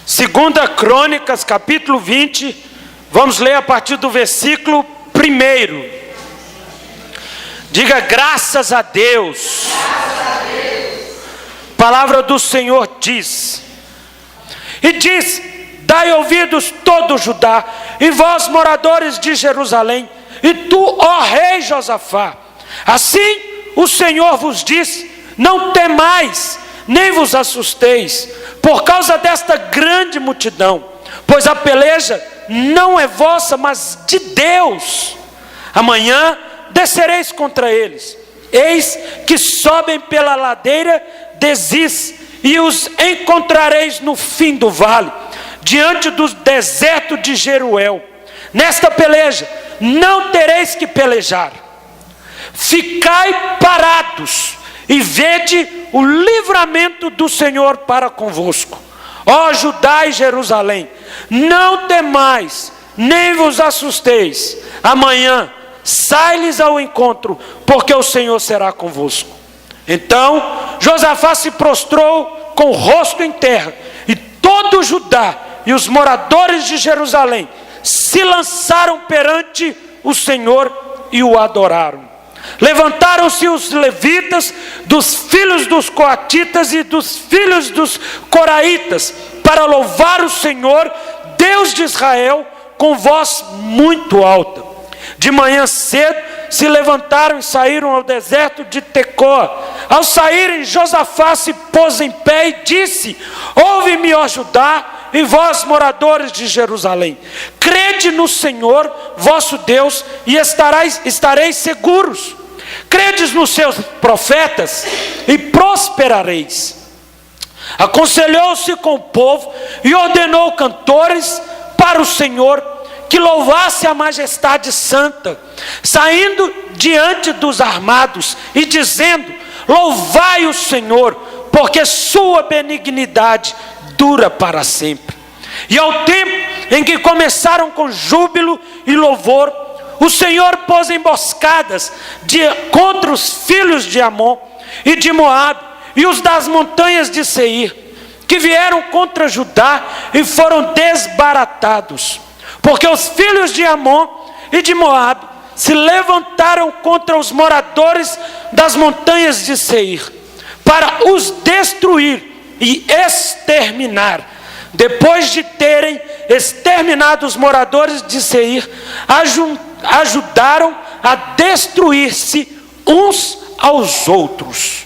Segunda Crônicas, capítulo 20, vamos ler a partir do versículo 1. Diga graças a Deus. Palavra do Senhor diz: e diz: dai ouvidos todo Judá, e vós moradores de Jerusalém, e tu, ó rei Josafá, assim o Senhor vos diz: não temais, nem vos assusteis, por causa desta grande multidão, pois a peleja não é vossa, mas de Deus. Amanhã descereis contra eles, eis que sobem pela ladeira de Ziz, e os encontrareis no fim do vale, diante do deserto de Jeruel. Nesta peleja não tereis que pelejar. Ficai parados e vede o livramento do Senhor para convosco. Ó Judá e Jerusalém, não temais, nem vos assusteis. Amanhã sai-lhes ao encontro, porque o Senhor será convosco. Então Josafá se prostrou com o rosto em terra, e todo Judá e os moradores de Jerusalém se lançaram perante o Senhor e o adoraram. Levantaram-se os levitas, dos filhos dos coatitas e dos filhos dos coraitas, para louvar o Senhor, Deus de Israel, com voz muito alta. De manhã cedo se levantaram e saíram ao deserto de Tecoa. Ao saírem, Josafá se pôs em pé e disse: ouve-me, ó Judá, e vós moradores de Jerusalém, crede no Senhor vosso Deus, e estareis seguros. Credes nos seus profetas, e prosperareis. Aconselhou-se com o povo, e ordenou cantores para o Senhor, que louvasse a majestade santa, saindo diante dos armados, e dizendo: louvai o Senhor, porque sua benignidade dura para sempre. E ao tempo em que começaram com júbilo e louvor, o Senhor pôs emboscadas contra os filhos de Amon e de Moabe, e os das montanhas de Seir, que vieram contra Judá e foram desbaratados. Porque os filhos de Amon e de Moabe se levantaram contra os moradores das montanhas de Seir, para os destruir e exterminar. Depois de terem exterminado os moradores de Seir, ajudaram a destruir-se uns aos outros.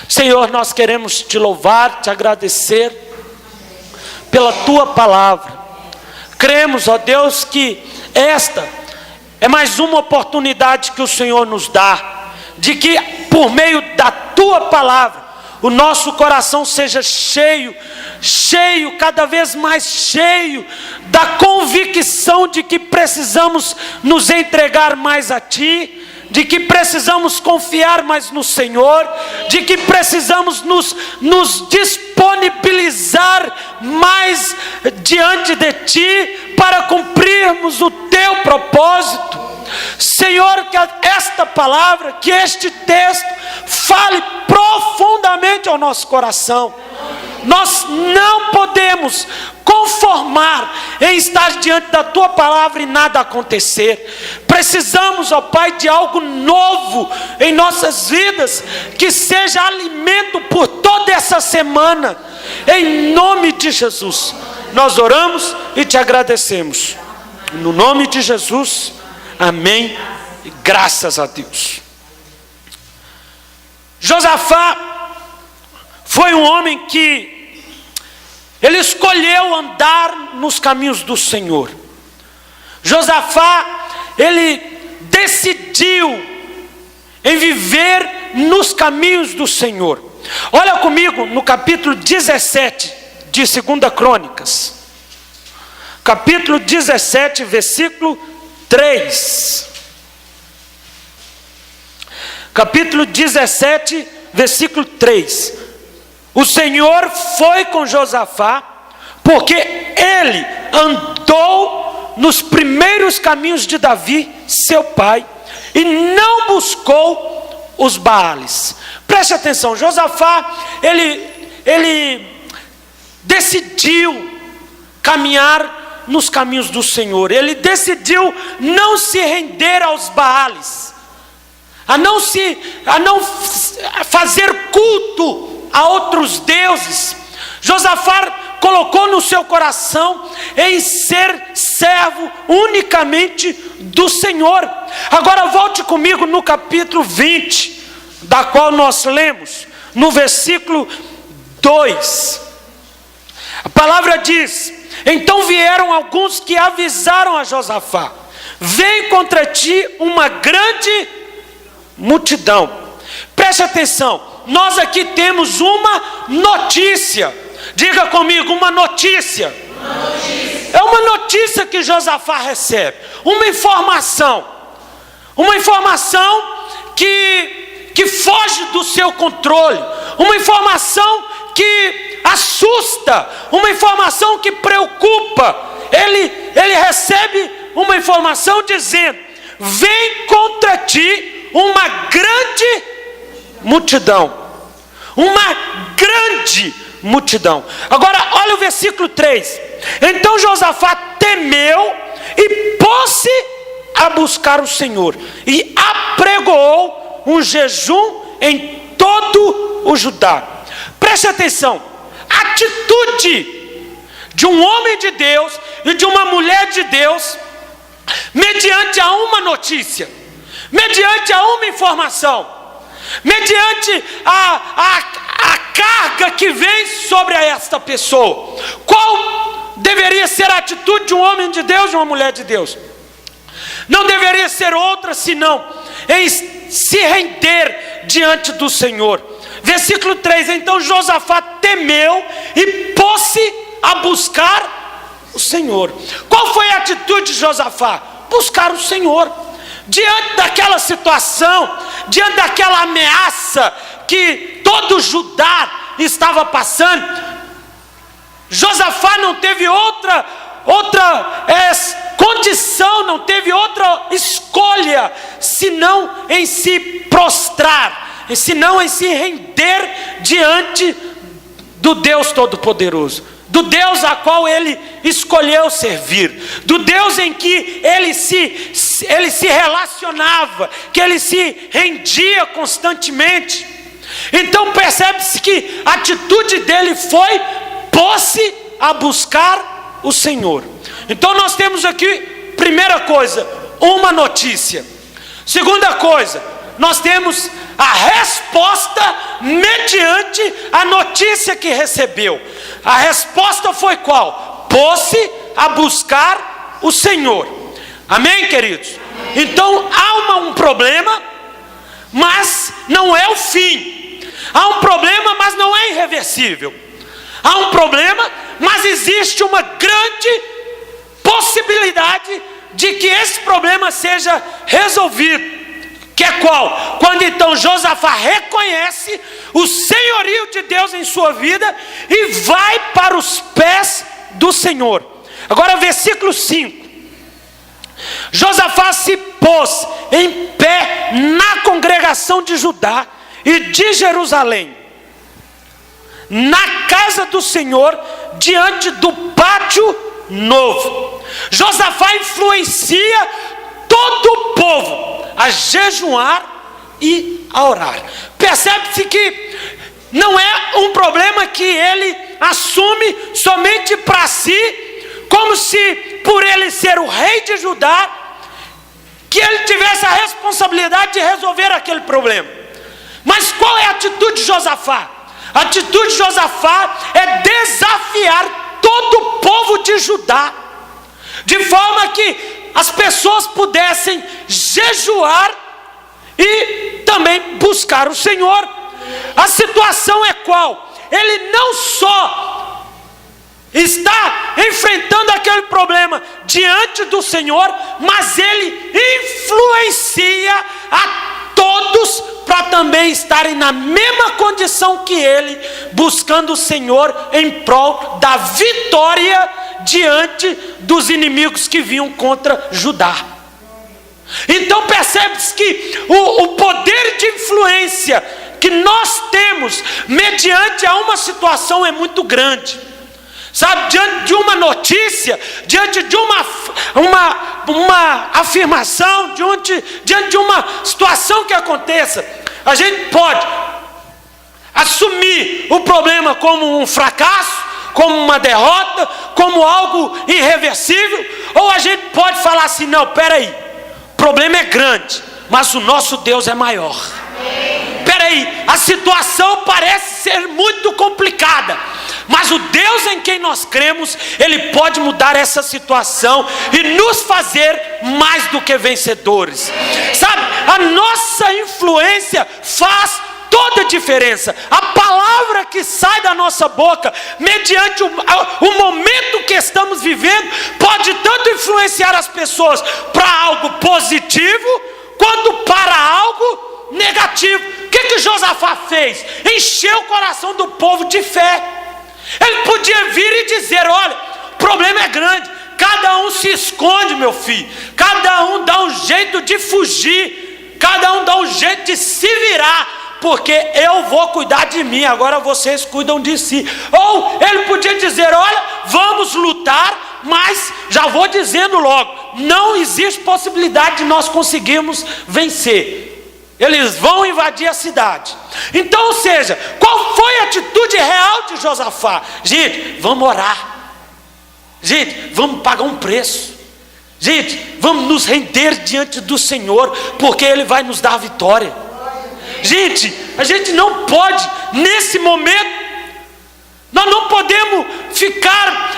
Senhor, nós queremos te louvar, te agradecer pela tua palavra. Cremos, ó Deus, que esta é mais uma oportunidade que o Senhor nos dá, de que por meio da tua palavra o nosso coração seja cheio, cada vez mais cheio da convicção de que precisamos nos entregar mais a Ti, de que precisamos confiar mais no Senhor, de que precisamos nos disponibilizar mais diante de Ti para cumprirmos o Teu propósito. Senhor, que esta palavra, que este texto fale profundamente ao nosso coração. Nós não podemos conformar em estar diante da tua palavra e nada acontecer. Precisamos, ó Pai, de algo novo em nossas vidas, que seja alimento por toda essa semana. Em nome de Jesus, nós oramos e te agradecemos. No nome de Jesus, amém, e graças a Deus. Josafá foi um homem que ele escolheu andar nos caminhos do Senhor. Josafá, ele decidiu em viver nos caminhos do Senhor. Olha comigo no capítulo 17 de 2 Crônicas. Capítulo 17, versículo 3. Capítulo 17, versículo 3. O Senhor foi com Josafá, porque ele andou nos primeiros caminhos de Davi, seu pai, e não buscou os Baales. Preste atenção, Josafá, ele decidiu caminhar nos caminhos do Senhor. Ele decidiu não se render aos Baales, a não fazer culto a outros deuses. Josafá colocou no seu coração em ser servo unicamente do Senhor. Agora volte comigo no capítulo 20, da qual nós lemos, no versículo 2. A palavra diz: então vieram alguns que avisaram a Josafá: vem contra ti uma grande multidão. Preste atenção, nós aqui temos uma notícia. Diga comigo, uma notícia. É uma notícia que Josafá recebe, uma informação que foge do seu controle, uma informação que assusta, uma informação que preocupa. Ele recebe uma informação dizendo: vem contra ti uma grande multidão. Uma grande multidão. Agora olha o versículo 3. Então Josafá temeu e pôs-se a buscar o Senhor, e apregoou um jejum em todo o Judá. Preste atenção, a atitude de um homem de Deus e de uma mulher de Deus, mediante a uma notícia, mediante a uma informação, mediante a carga que vem sobre esta pessoa. Qual deveria ser a atitude de um homem de Deus, de uma mulher de Deus? Não deveria ser outra senão em se render diante do Senhor. Versículo 3: então Josafá temeu e pôs-se a buscar o Senhor. Qual foi a atitude de Josafá? Buscar o Senhor. Diante daquela situação, diante daquela ameaça que todo Judá estava passando, Josafá não teve outra condição, não teve outra escolha, senão em se prostrar, senão em se render diante do Deus Todo-Poderoso, do Deus a qual ele escolheu servir, do Deus em que ele se relacionava, que ele se rendia constantemente. Então percebe-se que a atitude dele foi: pôs-se a buscar o Senhor. Então nós temos aqui, primeira coisa, uma notícia. Segunda coisa, nós temos a resposta mediante a notícia que recebeu. A resposta foi qual? Pôs-se a buscar o Senhor. Amém, queridos? Então há um problema, mas não é o fim. Há um problema, mas não é irreversível. Há um problema, mas existe uma grande possibilidade de que esse problema seja resolvido. Que é qual? Quando então Josafá reconhece o senhorio de Deus em sua vida e vai para os pés do Senhor. Agora versículo 5. Josafá se pôs em pé na congregação de Judá e de Jerusalém, na casa do Senhor, diante do pátio novo. Josafá influencia todo o povo a jejuar e a orar. Percebe-se que não é um problema que ele assume somente para si, como se por ele ser o rei de Judá, que ele tivesse a responsabilidade de resolver aquele problema. Mas qual é a atitude de Josafá? A atitude de Josafá é desafiar todo o povo de Judá, de forma que as pessoas pudessem jejuar e também buscar o Senhor. A situação é qual? Ele não só está enfrentando aquele problema diante do Senhor, mas ele influencia a todos para também estarem na mesma condição que ele, buscando o Senhor em prol da vitória diante dos inimigos que vinham contra Judá. Então percebe-se que o poder de influência que nós temos mediante a uma situação é muito grande. Sabe, diante de uma notícia, diante de uma afirmação, diante de uma situação que aconteça, a gente pode assumir o problema como um fracasso, como uma derrota, como algo irreversível, ou a gente pode falar assim: não, peraí, o problema é grande, mas o nosso Deus é maior. Peraí, a situação parece ser muito complicada, mas o Deus em quem nós cremos, Ele pode mudar essa situação e nos fazer mais do que vencedores. Sabe, a nossa influência faz toda a diferença. A palavra que sai da nossa boca, mediante o momento que estamos vivendo, pode tanto influenciar as pessoas para algo positivo, quanto para algo negativo. O que Josafá fez? Encheu o coração do povo de fé. Ele podia vir e dizer: olha, o problema é grande, cada um se esconde, meu filho, cada um dá um jeito de fugir, cada um dá um jeito de se virar, porque eu vou cuidar de mim, agora vocês cuidam de si. Ou ele podia dizer: olha, vamos lutar, mas já vou dizendo logo, não existe possibilidade de nós conseguirmos vencer. Eles vão invadir a cidade. Então, ou seja, qual foi a atitude real de Josafá? Gente, vamos orar. Gente, vamos pagar um preço. Gente, vamos nos render diante do Senhor, porque Ele vai nos dar a vitória. Gente, a gente não pode, nesse momento, nós não podemos ficar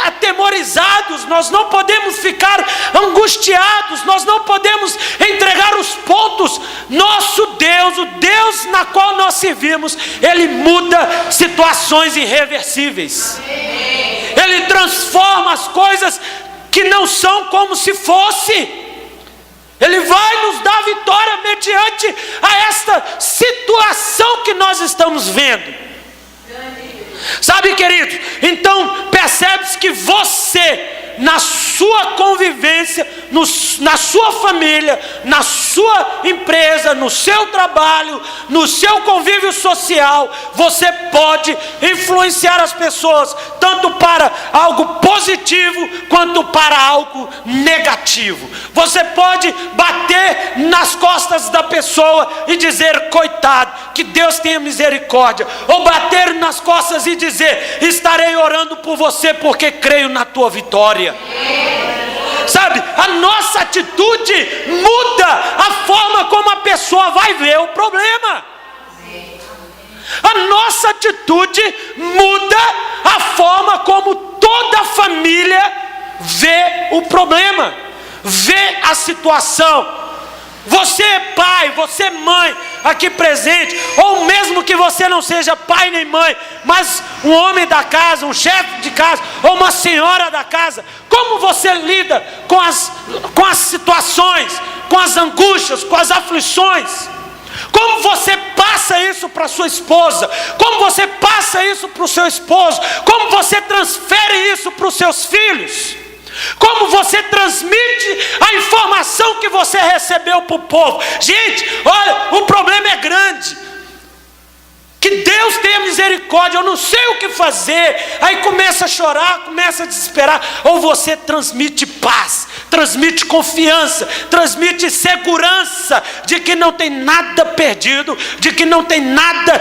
atemorizados, nós não podemos ficar angustiados, nós não podemos entregar os pontos. Nosso Deus, o Deus na qual nós servimos, Ele muda situações irreversíveis. Ele transforma as coisas que não são como se fosse. Ele vai nos dar vitória mediante a esta situação que nós estamos vendo. Sabe, queridos, então percebe-se que você, na sua convivência, na sua família, na sua empresa, no seu trabalho, no seu convívio social, você pode influenciar as pessoas, tanto para algo positivo, quanto para algo negativo. Você pode bater nas costas da pessoa e dizer: coitado, que Deus tenha misericórdia. Ou bater nas costas e dizer: estarei orando por você porque creio na tua vitória. Sabe, a nossa atitude muda a forma como a pessoa vai ver o problema. A nossa atitude muda a forma como toda a família vê o problema, vê a situação. Você é pai, você é mãe aqui presente, ou mesmo que você não seja pai nem mãe, mas um homem da casa, um chefe de casa, ou uma senhora da casa, como você lida com as situações, com as angústias, com as aflições? Como você passa isso para sua esposa? Como você passa isso para o seu esposo? Como você transfere isso para os seus filhos? Como você transmite a informação que você recebeu para o povo? Gente, olha, o problema é grande. Que Deus tenha misericórdia, eu não sei o que fazer. Aí começa a chorar, começa a desesperar. Ou você transmite paz, transmite confiança, transmite segurança de que não tem nada perdido, de que não tem nada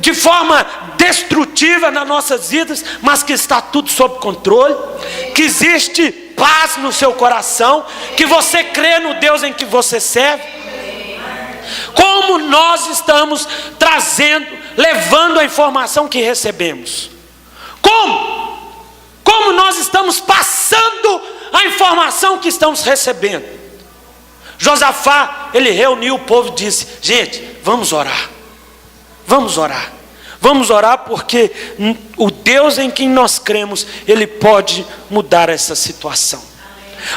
de forma destrutiva nas nossas vidas, mas que está tudo sob controle, que existe paz no seu coração, que você crê no Deus em que você serve. Como nós estamos levando a informação que recebemos? Como nós estamos passando a informação que estamos recebendo? Josafá, ele reuniu o povo e disse: gente, vamos orar. Vamos orar. Vamos orar porque o Deus em quem nós cremos, Ele pode mudar essa situação.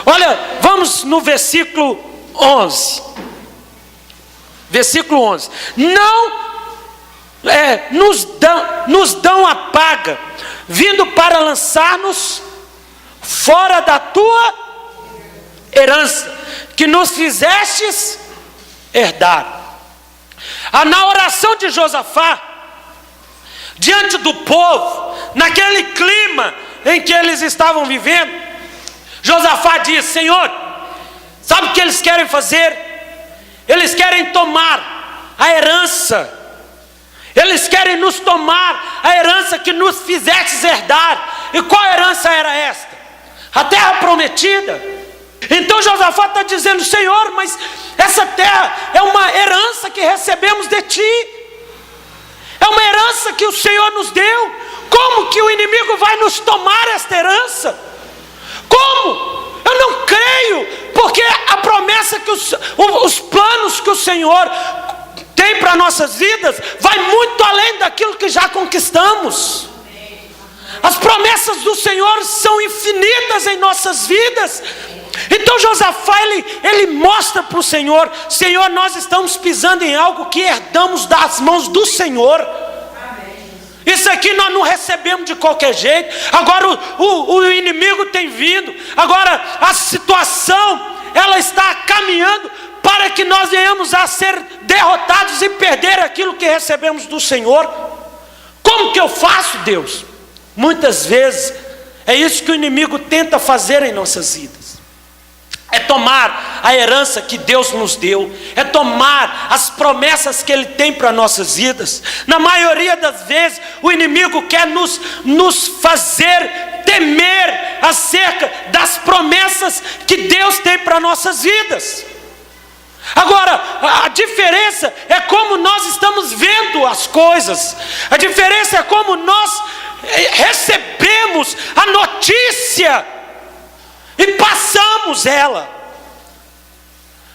Olha, vamos no versículo 11. Versículo 11. Não nos dão a paga, vindo para lançar-nos fora da tua herança, que nos fizestes herdar. Na oração de Josafá, diante do povo, naquele clima em que eles estavam vivendo, Josafá diz: Senhor, sabe o que eles querem fazer? Eles querem tomar a herança. Eles querem nos tomar a herança que nos fizestes herdar. E qual herança era esta? A terra prometida. Então Josafá está dizendo: Senhor, mas essa terra é uma herança que recebemos de Ti. É uma herança que o Senhor nos deu. Como que o inimigo vai nos tomar esta herança? Como? Eu não creio, porque a promessa que os planos que o Senhor tem para nossas vidas vai muito além daquilo que já conquistamos. As promessas do Senhor são infinitas em nossas vidas. Então Josafá, ele mostra para o Senhor: Senhor, nós estamos pisando em algo que herdamos das mãos do Senhor. Isso aqui nós não recebemos de qualquer jeito. Agora o inimigo tem vindo. Agora a situação, ela está caminhando para que nós venhamos a ser derrotados e perder aquilo que recebemos do Senhor. Como que eu faço, Deus? Muitas vezes é isso que o inimigo tenta fazer em nossas vidas. É tomar a herança que Deus nos deu, é tomar as promessas que Ele tem para nossas vidas. Na maioria das vezes, o inimigo quer nos fazer temer acerca das promessas que Deus tem para nossas vidas. Agora, a diferença é como nós estamos vendo as coisas. A diferença é como nós recebemos a notícia e passamos ela.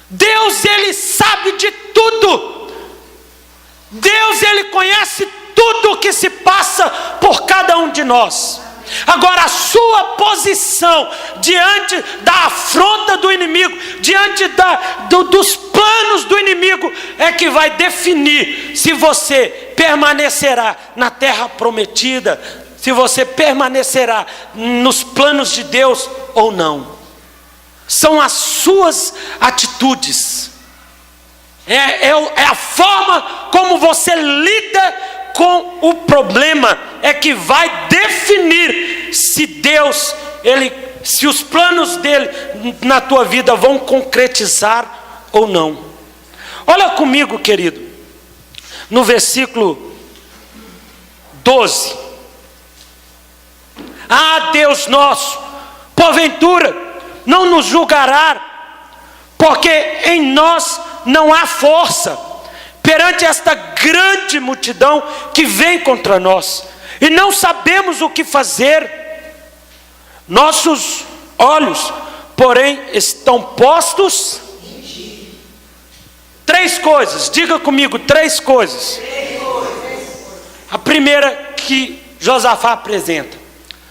Deus, Ele sabe de tudo. Deus, Ele conhece tudo o que se passa por cada um de nós. Agora, a sua posição diante da afronta do inimigo, diante dos planos do inimigo, é que vai definir se você permanecerá na terra prometida, se você permanecerá nos planos de Deus ou não. São as suas atitudes, é a forma como você lida com o problema, é que vai definir se Deus, se os planos dele na tua vida vão concretizar ou não. Olha comigo, querido, no versículo 12. Ah, Deus nosso, porventura não nos julgará, porque em nós não há força perante esta grande multidão que vem contra nós, e não sabemos o que fazer. Nossos olhos, porém, estão postos em Ti. Três coisas, diga comigo, três coisas. A primeira que Josafá apresenta: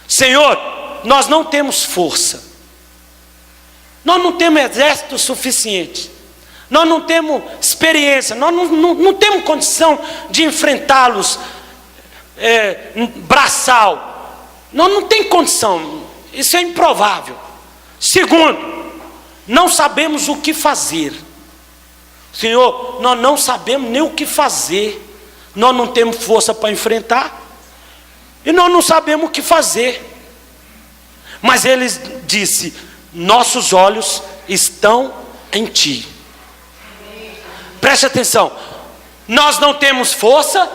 Senhor, nós não temos força, nós não temos exército suficiente, nós não temos experiência, nós não temos condição de enfrentá-los braçal. Nós não temos condição, isso é improvável. Segundo, não sabemos o que fazer. Senhor, nós não sabemos nem o que fazer. Nós não temos força para enfrentar, e nós não sabemos o que fazer. Mas ele disse: nossos olhos estão em Ti. Preste atenção, nós não temos força,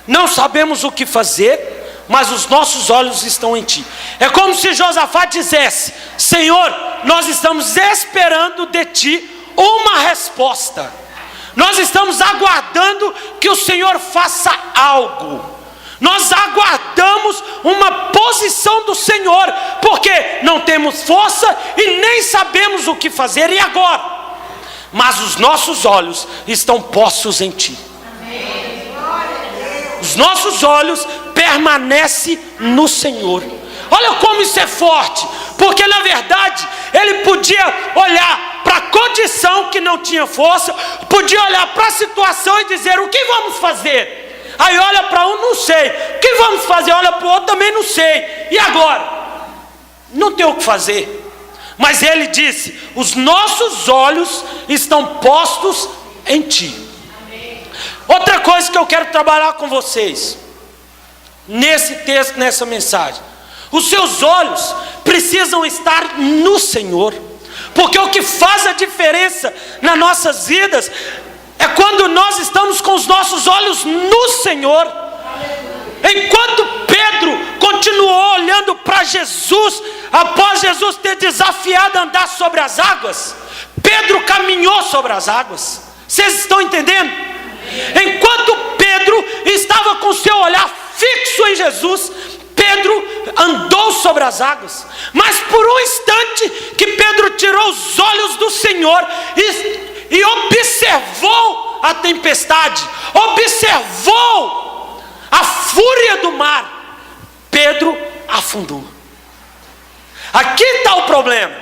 não sabemos o que fazer, mas os nossos olhos estão em Ti. É como se Josafá dissesse: Senhor, nós estamos esperando de Ti uma resposta. Nós estamos aguardando que o Senhor faça algo. Nós aguardamos uma posição do Senhor, porque não temos força e nem sabemos o que fazer. E agora? Mas os nossos olhos estão postos em Ti. Os nossos olhos permanecem no Senhor. Olha como isso é forte, porque na verdade ele podia olhar para a condição que não tinha força, podia olhar para a situação e dizer: o que vamos fazer? Aí olha para um, não sei. O que vamos fazer? Olha para o outro, também não sei. E agora? Não tem o que fazer. Mas ele disse: os nossos olhos estão postos em Ti. Outra coisa que eu quero trabalhar com vocês: nesse texto, nessa mensagem. Os seus olhos precisam estar no Senhor, porque o que faz a diferença nas nossas vidas é quando nós estamos com os nossos olhos no Senhor. Enquanto Pedro continuou olhando para Jesus, após Jesus ter desafiado a andar sobre as águas, Pedro caminhou sobre as águas. Vocês estão entendendo? Enquanto Pedro estava com seu olhar fixo em Jesus, Pedro andou sobre as águas. Mas por um instante que Pedro tirou os olhos do Senhor e observou a tempestade, observou a fúria do mar, Pedro afundou. Aqui está o problema,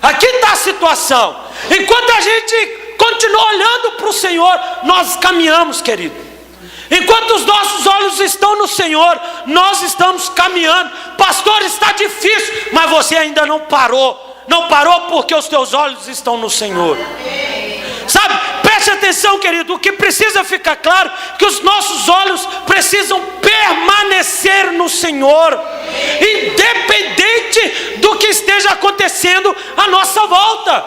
aqui está a situação. Enquanto a gente continua olhando para o Senhor, nós caminhamos, querido. Enquanto os nossos olhos estão no Senhor, nós estamos caminhando. Pastor, está difícil, mas você ainda não parou. Não parou porque os teus olhos estão no Senhor. Sabe, preste atenção, querido. O que precisa ficar claro é que os nossos olhos precisam permanecer no Senhor, independente do que esteja acontecendo à nossa volta.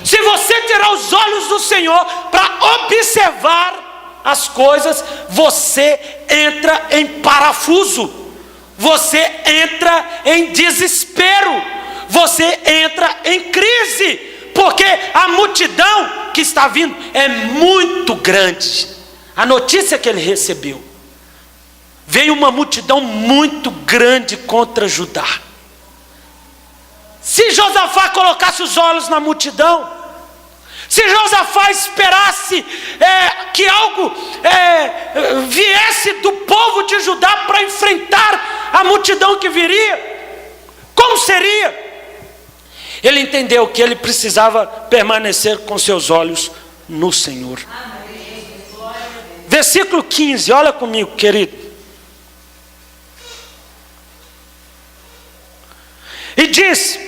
Se você tirar os olhos do Senhor para observar as coisas, você entra em parafuso, você entra em desespero, você entra em crise, porque a multidão que está vindo é muito grande. A notícia que ele recebeu, veio uma multidão muito grande contra Judá. Se Josafá colocasse os olhos na multidão, se Josafá esperasse que algo viesse do povo de Judá para enfrentar a multidão que viria, como seria? Ele entendeu que ele precisava permanecer com seus olhos no Senhor. Versículo 15, olha comigo, querido. E diz: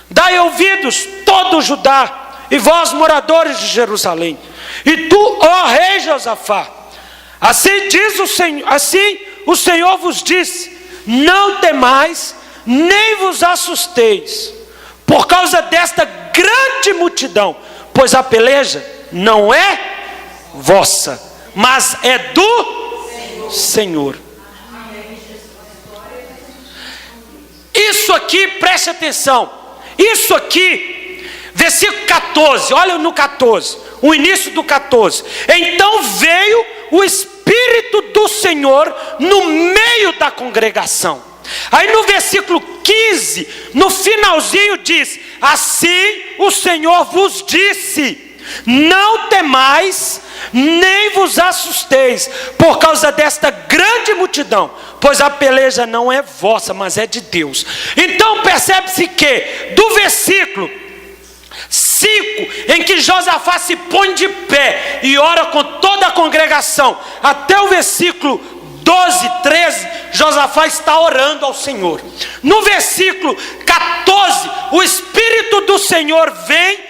dai ouvidos todo Judá, e vós moradores de Jerusalém, e tu, ó rei Josafá, assim diz o Senhor, assim o Senhor vos disse: não temais, nem vos assusteis, por causa desta grande multidão, pois a peleja não é vossa, mas é do Senhor. Isso aqui, preste atenção, isso aqui, versículo 14, olha no 14, o início do 14. Então veio o Espírito do Senhor no meio da congregação. Aí no versículo 15, no finalzinho diz: assim o Senhor vos disse: não temais, nem vos assusteis, por causa desta grande multidão, pois a peleja não é vossa, mas é de Deus. Então percebe-se que do versículo 5, em que Josafá se põe de pé e ora com toda a congregação, até o versículo 12, 13, Josafá está orando ao Senhor. No versículo 14, o Espírito do Senhor vem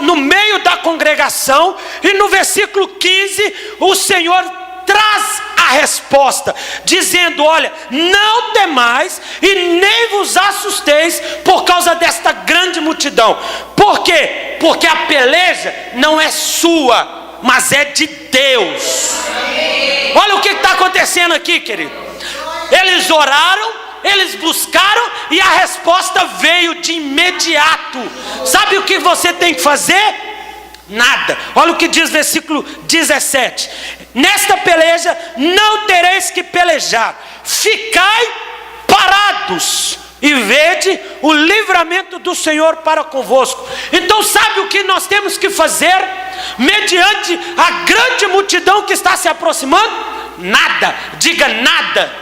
no meio da congregação, e no versículo 15, o Senhor traz a resposta, dizendo: olha, não temais e nem vos assusteis por causa desta grande multidão. Por quê? Porque a peleja não é sua, mas é de Deus. Olha o que está acontecendo aqui, querido. Eles oraram, eles buscaram, e a resposta veio de imediato. Sabe o que você tem que fazer? Nada. Olha o que diz versículo 17: nesta peleja não tereis que pelejar, ficai parados e vede o livramento do Senhor para convosco. Então sabe o que nós temos que fazer mediante a grande multidão que está se aproximando? Nada. Diga nada.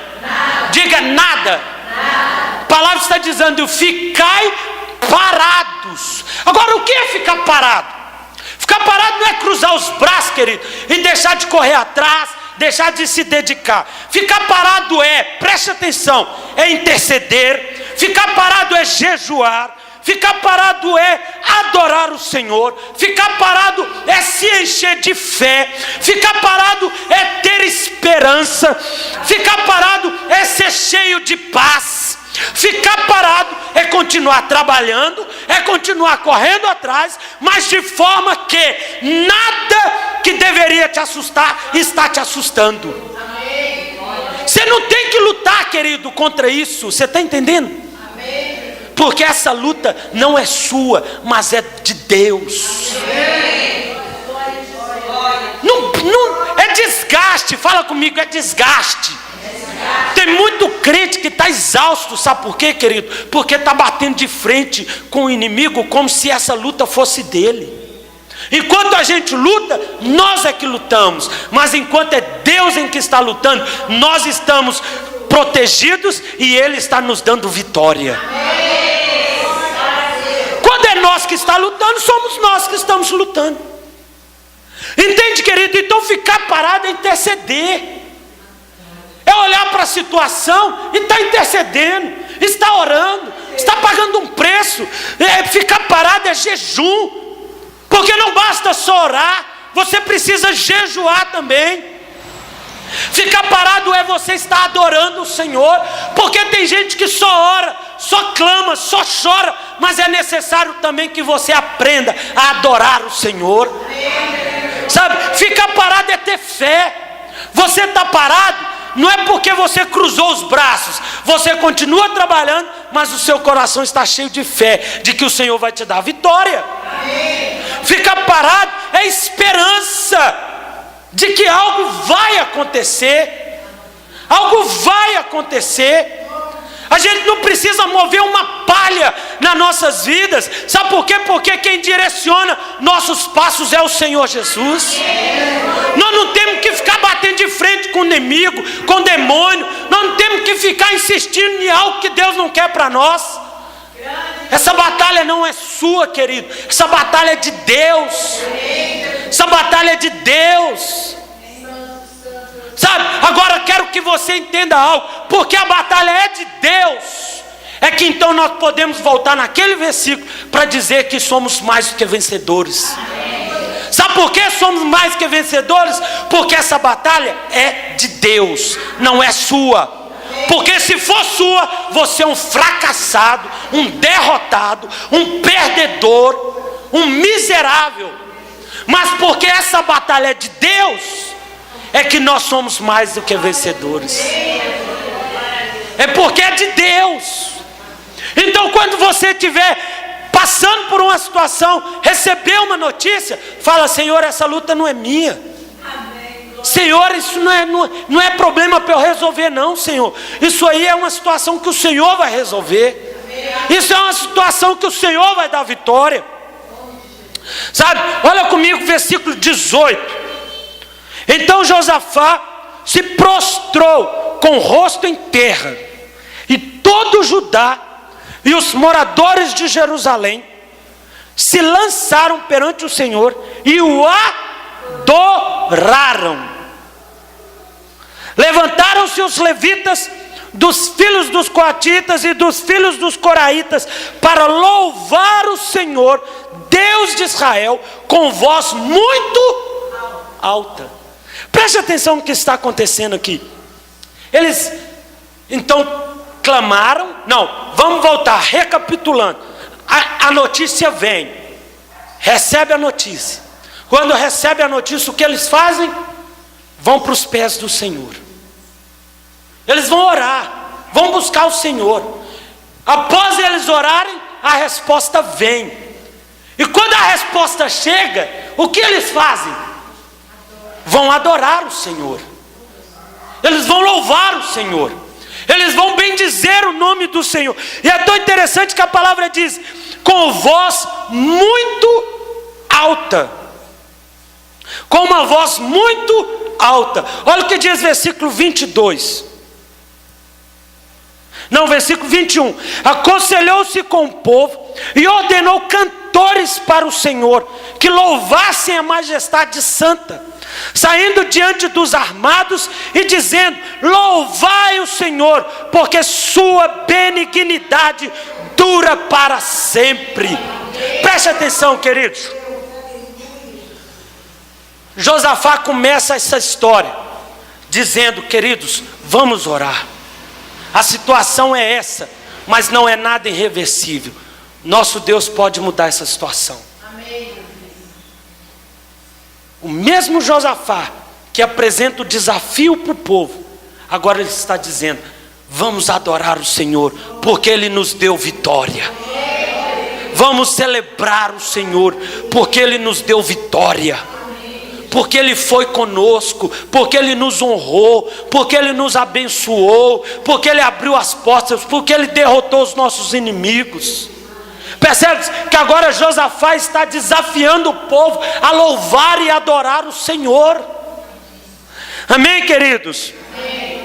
Diga nada. A palavra está dizendo: ficai parados. Agora, o que é ficar parado? Ficar parado não é cruzar os braços, querido, e deixar de correr atrás, deixar de se dedicar. Ficar parado preste atenção, é interceder. Ficar parado é jejuar. Ficar parado é adorar o Senhor. Ficar parado é se encher de fé. Ficar parado é ter esperança esperança. Ficar parado é ser cheio de paz. Ficar parado é continuar trabalhando, é continuar correndo atrás, mas de forma que nada que deveria te assustar está te assustando. Você não tem que lutar, querido, contra isso. Você está entendendo? Porque essa luta não é sua, mas é de Deus. Não é desgaste. Fala comigo, é desgaste. Tem muito crente que está exausto, sabe por quê, querido? Porque está batendo de frente com o inimigo como se essa luta fosse dele. Enquanto a gente luta, nós é que lutamos. Mas enquanto é Deus em que está lutando, nós estamos protegidos e Ele está nos dando vitória. Quando é nós que está lutando, somos nós que estamos lutando. Entende, querido? Então ficar parado é interceder. É olhar para a situação e está intercedendo, está orando, está pagando um preço. Ficar parado é jejum, porque não basta só orar, você precisa jejuar também. Ficar parado é você estar adorando o Senhor, porque tem gente que só ora, só clama, só chora, mas é necessário também que você aprenda a adorar o Senhor. Sabe, ficar parado é ter fé. Você está parado não é porque você cruzou os braços, você continua trabalhando, mas o seu coração está cheio de fé, de que o Senhor vai te dar vitória. Ficar parado é esperança de que algo vai acontecer. Algo vai acontecer. A gente não precisa mover uma palha nas nossas vidas. Sabe por quê? Porque quem direciona nossos passos é o Senhor Jesus. Nós não temos que ficar batendo de frente com o inimigo, com o demônio. Nós não temos que ficar insistindo em algo que Deus não quer para nós. Essa batalha não é sua, querido. Essa batalha é de Deus. Essa batalha é de Deus. Sabe, agora eu quero que você entenda algo. Porque a batalha é de Deus, é que então nós podemos voltar naquele versículo para dizer que somos mais do que vencedores. Sabe por que somos mais do que vencedores? Porque essa batalha é de Deus, não é sua. Porque se for sua, você é um fracassado, um derrotado, um perdedor, um miserável. Mas porque essa batalha é de Deus, é que nós somos mais do que vencedores. É porque é de Deus. Então quando você estiver passando por uma situação, receber uma notícia, fala: Senhor, essa luta não é minha. Senhor, isso não é problema para eu resolver não, Senhor. Isso aí é uma situação que o Senhor vai resolver. Isso é uma situação que o Senhor vai dar vitória. Sabe, olha comigo versículo 18. Então Josafá se prostrou com o rosto em terra, e todo Judá e os moradores de Jerusalém se lançaram perante o Senhor e o adoraram. Levantaram-se os levitas dos filhos dos coatitas e dos filhos dos coraitas para louvar o Senhor, Deus de Israel, com voz muito alta. Preste atenção no que está acontecendo aqui. Eles então clamaram. Não, vamos voltar, recapitulando. A notícia vem, recebe a notícia. Quando recebe a notícia, o que eles fazem? Vão para os pés do Senhor. Eles vão orar, vão buscar o Senhor. Após eles orarem, a resposta vem. E quando a resposta chega, o que eles fazem? Vão adorar o Senhor. Eles vão louvar o Senhor. Eles vão bendizer o nome do Senhor. E é tão interessante que a palavra diz: com voz muito alta. Com uma voz muito alta. Olha o que diz versículo 22. Não, versículo 21. Aconselhou-se com o povo e ordenou cantores para o Senhor, que louvassem a majestade santa, saindo diante dos armados e dizendo: louvai o Senhor, porque sua benignidade dura para sempre. Preste atenção, queridos. Josafá começa essa história dizendo: queridos, vamos orar. A situação é essa, mas não é nada irreversível. Nosso Deus pode mudar essa situação. Amém. O mesmo Josafá que apresenta o desafio para o povo, agora ele está dizendo: vamos adorar o Senhor, porque Ele nos deu vitória. Vamos celebrar o Senhor, porque Ele nos deu vitória. Porque Ele foi conosco, porque Ele nos honrou, porque Ele nos abençoou, porque Ele abriu as portas, porque Ele derrotou os nossos inimigos. Percebe que agora Josafá está desafiando o povo a louvar e adorar o Senhor. Amém, queridos? Amém.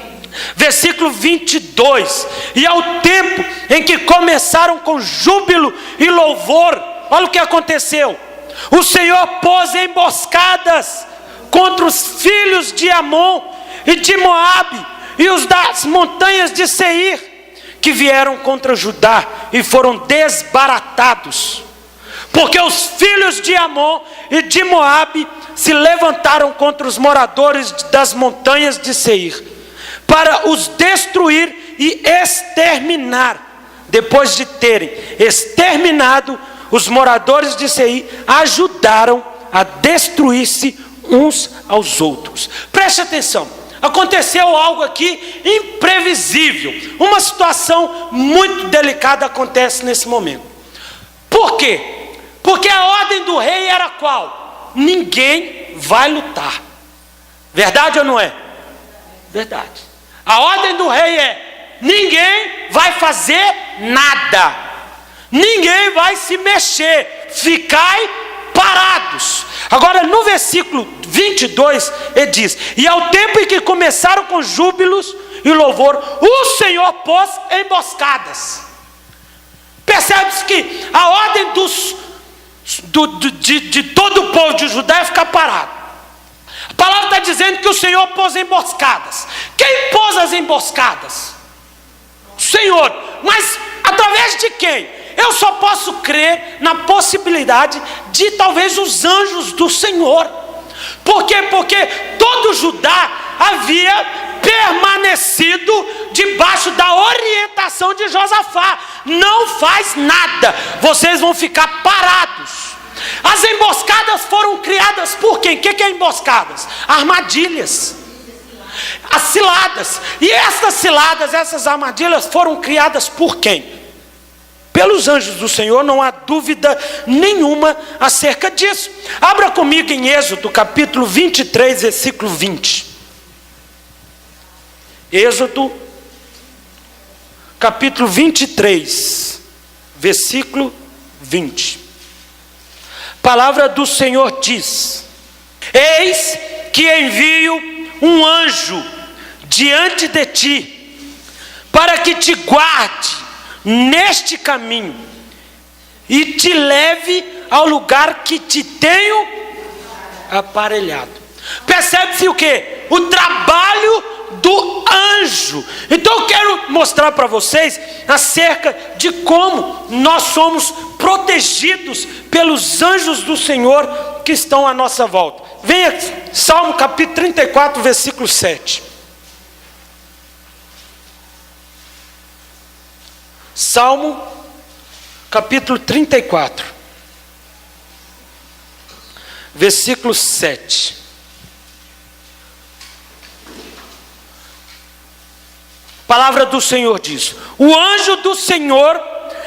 Versículo 22. E ao tempo em que começaram com júbilo e louvor, olha o que aconteceu. O Senhor pôs emboscadas contra os filhos de Amon e de Moabe e os das montanhas de Seir, que vieram contra Judá e foram desbaratados. Porque os filhos de Amon e de Moabe se levantaram contra os moradores das montanhas de Seir, para os destruir e exterminar. Depois de terem exterminado, os moradores de Seir ajudaram a destruir-se uns aos outros. Preste atenção, aconteceu algo aqui imprevisível. Uma situação muito delicada acontece nesse momento. Por quê? Porque a ordem do rei era qual? Ninguém vai lutar. Verdade ou não é? Verdade. A ordem do rei é: ninguém vai fazer nada. Ninguém vai se mexer, ficai parados. Agora no versículo 22 ele diz: e ao tempo em que começaram com júbilos e louvor, o Senhor pôs emboscadas. Percebe-se que a ordem de todo o povo de Judá é ficar parado. A palavra está dizendo que o Senhor pôs emboscadas. Quem pôs as emboscadas? O Senhor. Mas através de quem? Eu só posso crer na possibilidade de talvez os anjos do Senhor. Por quê? Porque todo Judá havia permanecido debaixo da orientação de Josafá. Não faz nada, vocês vão ficar parados. As emboscadas foram criadas por quem? O que é emboscadas? Armadilhas. As ciladas. E essas ciladas, essas armadilhas foram criadas por quem? Pelos anjos do Senhor, não há dúvida nenhuma acerca disso. Abra comigo em Êxodo capítulo 23, versículo 20. Êxodo capítulo 23, versículo 20. A palavra do Senhor diz: eis que envio um anjo diante de ti, para que te guarde neste caminho e te leve ao lugar que te tenho aparelhado. Percebe-se o que? O trabalho do anjo. Então eu quero mostrar para vocês acerca de como nós somos protegidos pelos anjos do Senhor que estão à nossa volta. Venha, Salmo capítulo 34, versículo 7. Salmo capítulo 34, versículo 7. A palavra do Senhor diz: o anjo do Senhor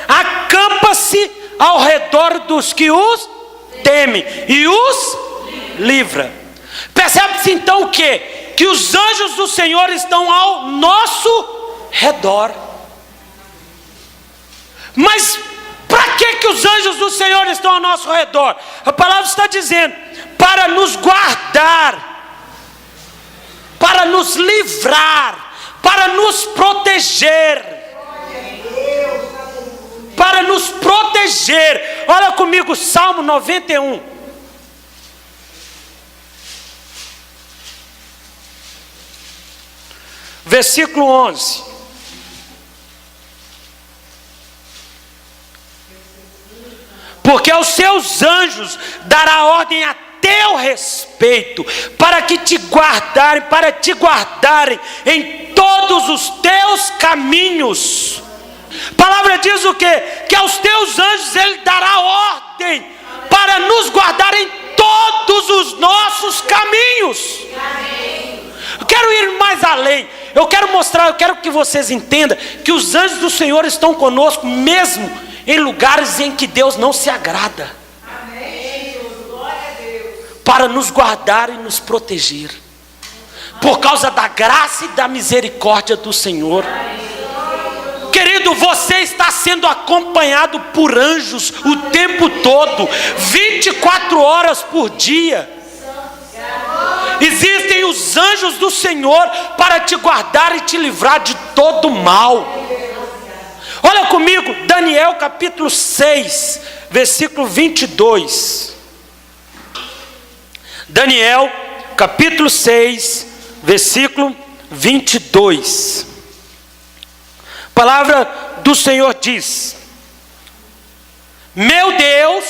acampa-se ao redor dos que os temem e os livra. Percebe-se então o quê? Que os anjos do Senhor estão ao nosso redor. Mas para que os anjos do Senhor estão ao nosso redor? A palavra está dizendo: para nos guardar, para nos livrar, para nos proteger. Para nos proteger. Olha comigo Salmo 91. Versículo 11. Porque aos seus anjos dará ordem a teu respeito, para que te guardarem, para te guardarem em todos os teus caminhos. A palavra diz o quê? Que aos teus anjos ele dará ordem para nos guardar em todos os nossos caminhos. Eu quero ir mais além. Eu quero mostrar, eu quero que vocês entendam que os anjos do Senhor estão conosco mesmo em lugares em que Deus não se agrada. Para nos guardar e nos proteger. Por causa da graça e da misericórdia do Senhor. Querido, você está sendo acompanhado por anjos o tempo todo, 24 horas por dia. Existem os anjos do Senhor para te guardar e te livrar de todo mal. Olha comigo, Daniel capítulo 6, versículo 22. Daniel capítulo 6, versículo 22. A palavra do Senhor diz: meu Deus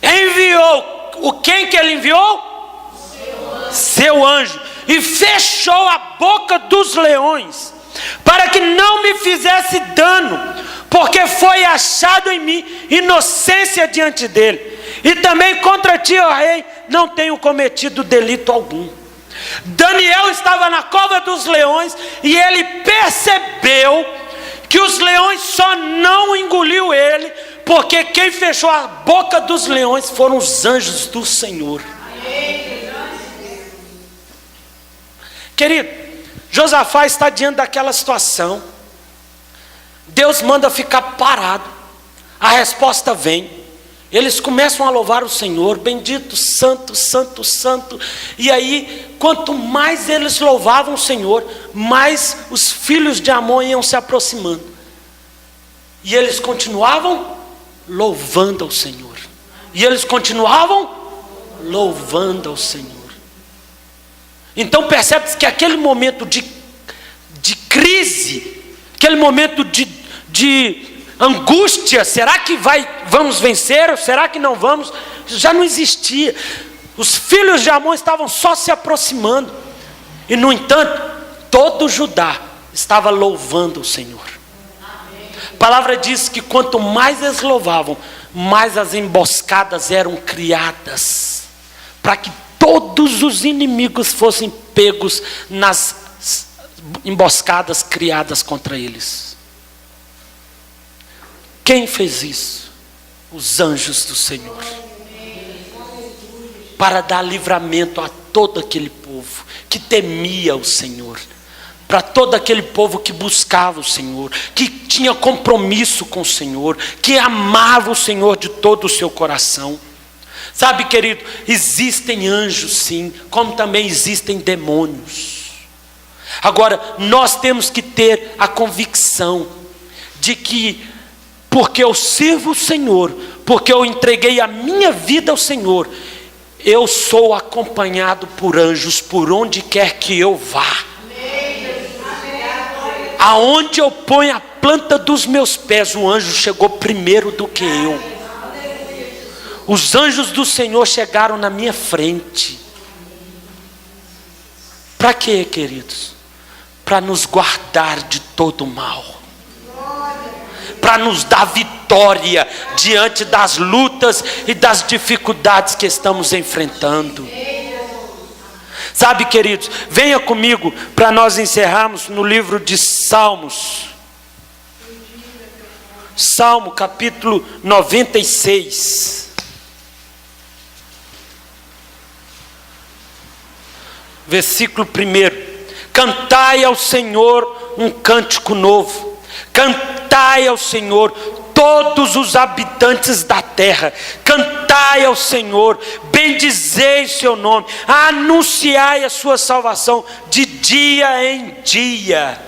enviou, quem que ele enviou? Seu anjo, e fechou a boca dos leões, para que não me fizesse dano, porque foi achado em mim inocência diante dele, e também contra ti, ó rei, não tenho cometido delito algum. Daniel estava na cova dos leões, e ele percebeu que os leões só não engoliu ele, porque quem fechou a boca dos leões foram os anjos do Senhor. Querido, Josafá está diante daquela situação. Deus manda ficar parado. A resposta vem. Eles começam a louvar o Senhor, bendito, santo, santo, santo. E aí, quanto mais eles louvavam o Senhor, mais os filhos de Amon iam se aproximando. E eles continuavam louvando ao Senhor. E eles continuavam louvando ao Senhor. Então percebe-se que aquele momento de crise, aquele momento de angústia, será que vamos vencer? Ou será que não vamos? Já não existia. Os filhos de Amon estavam só se aproximando. E no entanto, todo Judá estava louvando o Senhor. A palavra diz que quanto mais eles louvavam, mais as emboscadas eram criadas, para que todos os inimigos fossem pegos nas emboscadas criadas contra eles. Quem fez isso? Os anjos do Senhor. Para dar livramento a todo aquele povo que temia o Senhor. Para todo aquele povo que buscava o Senhor, que tinha compromisso com o Senhor, que amava o Senhor de todo o seu coração. Sabe, querido, existem anjos sim, como também existem demônios. Agora, nós temos que ter a convicção de que, porque eu sirvo o Senhor, porque eu entreguei a minha vida ao Senhor, eu sou acompanhado por anjos por onde quer que eu vá. Aonde eu ponho a planta dos meus pés, o anjo chegou primeiro do que eu. Os anjos do Senhor chegaram na minha frente. Para quê, queridos? Para nos guardar de todo mal. Para nos dar vitória diante das lutas e das dificuldades que estamos enfrentando. Sabe, queridos, venha comigo para nós encerrarmos no livro de Salmos. Salmo capítulo 96. Versículo 1. Cantai ao Senhor um cântico novo. Cantai ao Senhor todos os habitantes da terra. Cantai ao Senhor, bendizei seu nome, anunciai a sua salvação de dia em dia.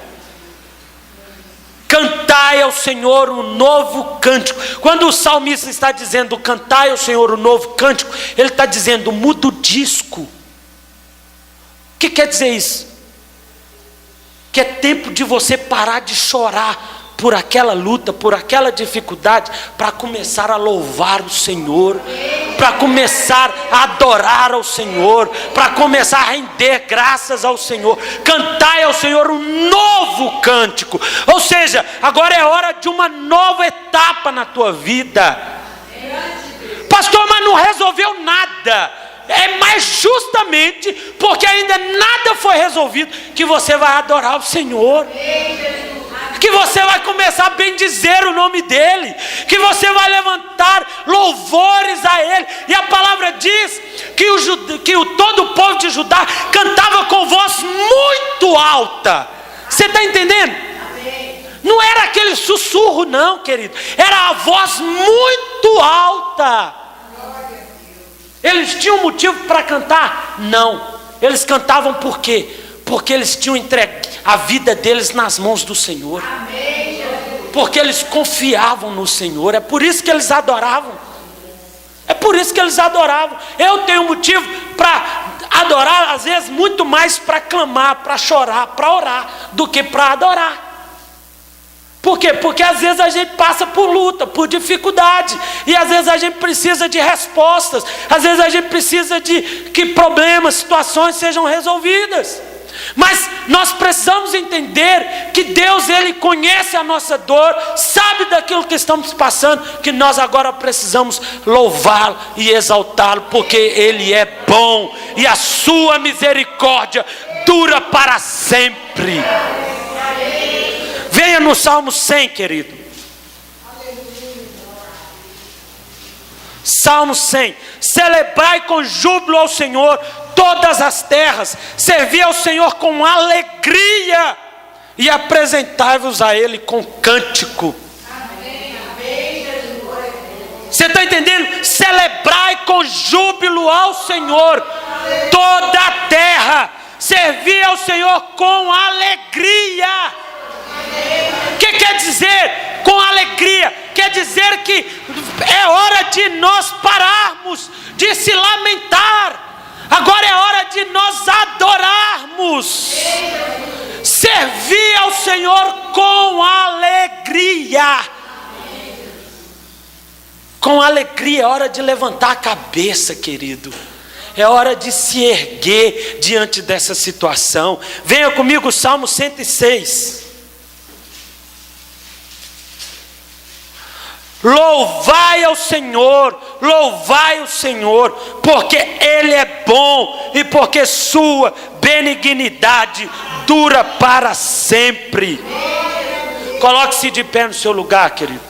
Cantai ao Senhor um novo cântico. Quando o salmista está dizendo cantai ao Senhor um novo cântico, ele está dizendo muda o disco. O que quer dizer isso? Que é tempo de você parar de chorar por aquela luta, por aquela dificuldade, para começar a louvar o Senhor, para começar a adorar ao Senhor, para começar a render graças ao Senhor. Cantai ao Senhor um novo cântico. Ou seja, agora é hora de uma nova etapa na tua vida. Pastor, mas não resolveu nada. É mais justamente porque ainda nada foi resolvido que você vai adorar o Senhor, que você vai começar a bendizer o nome dEle, que você vai levantar louvores a Ele. E a palavra diz que todo o povo de Judá cantava com voz muito alta. Você está entendendo? Não era aquele sussurro não, querido, era a voz muito alta. Eles tinham motivo para cantar? Não. Eles cantavam por quê? Porque eles tinham entregue a vida deles nas mãos do Senhor. Porque eles confiavam no Senhor. É por isso que eles adoravam. É por isso que eles adoravam. Eu tenho motivo para adorar, às vezes muito mais para clamar, para chorar, para orar, do que para adorar. Por quê? Porque às vezes a gente passa por luta, por dificuldade, e às vezes a gente precisa de respostas, às vezes a gente precisa de que problemas, situações sejam resolvidas. Mas nós precisamos entender que Deus, Ele conhece a nossa dor, sabe daquilo que estamos passando, que nós agora precisamos louvá-lo e exaltá-lo, porque Ele é bom e a sua misericórdia dura para sempre. Venha no Salmo 100, querido. Salmo 100. Celebrai com júbilo ao Senhor todas as terras. Servi ao Senhor com alegria e apresentai-vos a Ele com cântico. Você está entendendo? Celebrai com júbilo ao Senhor toda a terra. Servi ao Senhor com alegria. O que quer dizer com alegria? Quer dizer que é hora de nós pararmos de se lamentar. Agora é hora de nós adorarmos. Servir ao Senhor com alegria. Com alegria, é hora de levantar a cabeça, querido. É hora de se erguer diante dessa situação. Venha comigo, Salmo 106. Louvai ao Senhor, louvai o Senhor, porque Ele é bom e porque sua benignidade dura para sempre. Coloque-se de pé no seu lugar, querido.